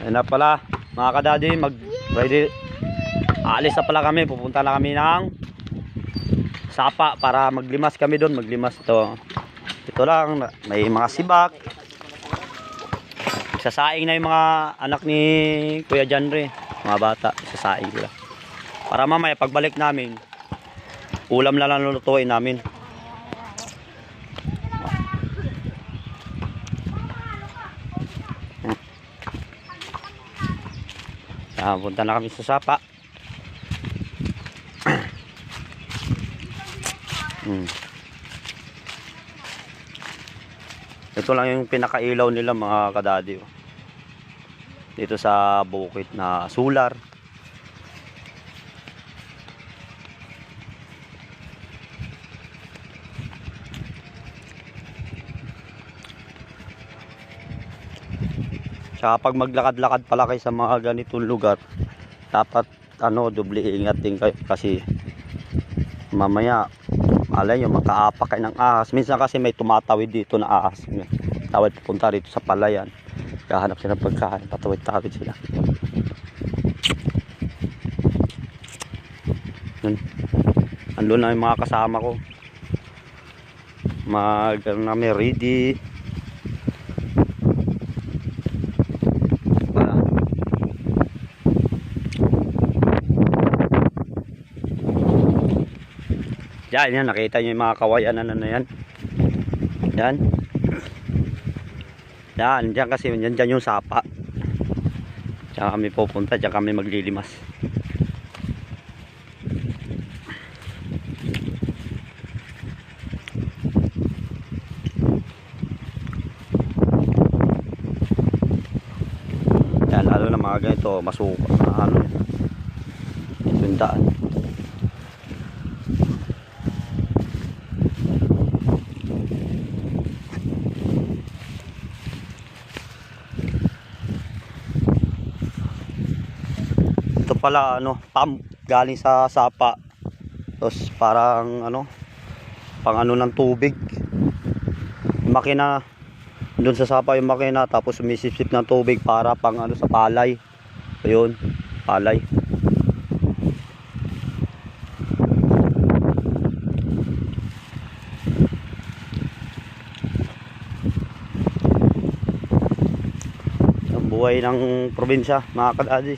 Ayun na pala mga kadadi, ready. Aalis na pala kami, pupunta na kami ng Sapa para maglimas kami doon, maglimas ito. Ito lang, may mga sibak. Sasaing na yung mga anak ni Kuya Janre, mga bata, sasaing sila. Para mamaya pagbalik namin, ulam na lang lulutuin namin. Punta na kami sa Sapa. Ito lang yung pinakailaw nila mga kadadi. Dito sa bukid na solar. Tsaka pag maglakad-lakad pala kayo sa mga ganitong lugar, dapat doble ingat din kayo kasi mamaya malay nyo makaapak kayo ng ahas. Minsan kasi may tumatawid dito na ahas, tawid pupunta rito sa palayan, kahanap sila ng pagkain, patawid-tawid sila. Andun na yung mga kasama ko, namin ready. Yan, nakita nyo yung mga kawayanan na yan. Yan, dyan kasi, dyan yung Sapa. Diyan kami pupunta, dyan kami maglilimas. Yan, lalo na mga ganito, masuka. Ito yung daan. Pala pump galing sa Sapa, tapos parang pang ng tubig, yung makina doon sa Sapa, yung makina, tapos sumisipsip ng tubig para pang sa palay. Ayun, palay. Ang buhay ng probinsya mga kadadi,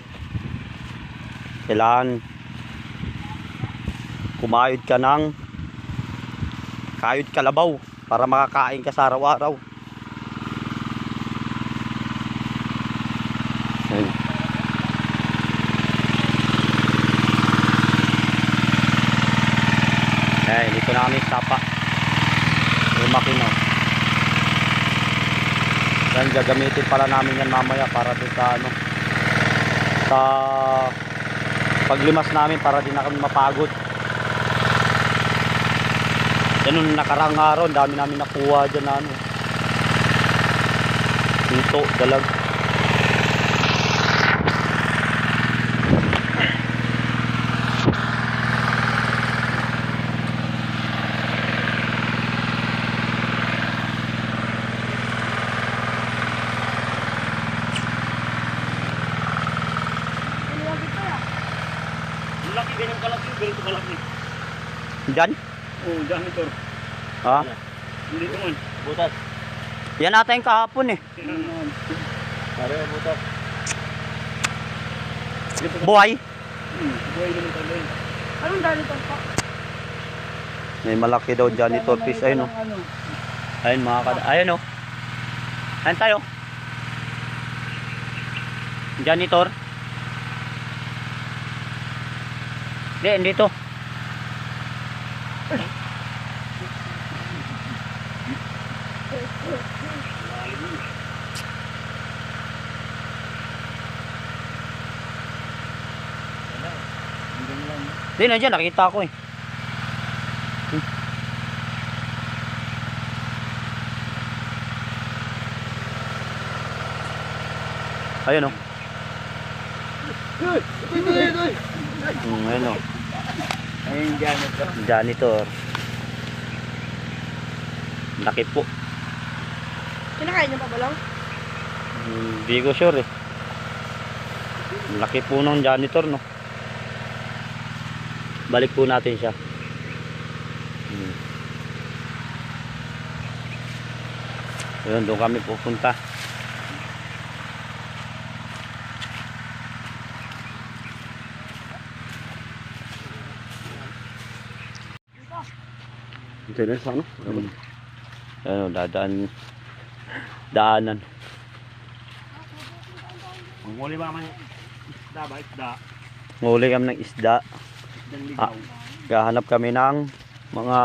kailangan kumayod ka ng kayod kalabaw para makakain ka sa araw-araw. Dito na kami Sapa, yung makina yan, gagamitin pala namin yan mamaya para doon sa paglimas namin, para din na kami mapagod. Yan nung nakarang araw, dami namin nakuha dyan na dito, dalag. Laki, ganyan kalaki, ganito kalaki. Diyan? Oo, dyan ito. Ha? Hindi naman. Butas. Yan natin kahapon eh. Pare, butas. Buhay? Buhay naman tayo. Anong janitor pa? May malaki daw janitor fish. Ayun o. Ayun mga ayun o. Ayun tayo. Janitor. Hindi, dito. Hindi, nandiyan, nakita ko eh. Ayun o. Ayun o. Ayun, janitor. Janitor. Laki po. Kinakain niyo pa ba lang? Hindi ko sure eh. Laki po ng janitor, no? Balik po natin siya. Ayun, doon kami pupunta. Ito na sa ano? Ayun, daanan. Ang huli ba man isda ba? Isda. Nguli kami ng isda. Isdang ligaw. Gahanap kami ng mga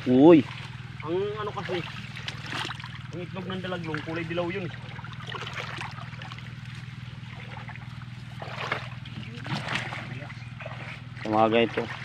Uy, Ang ano kasi, ang itlog ng dalaglong, kulay dilaw yun. sa mga ganito.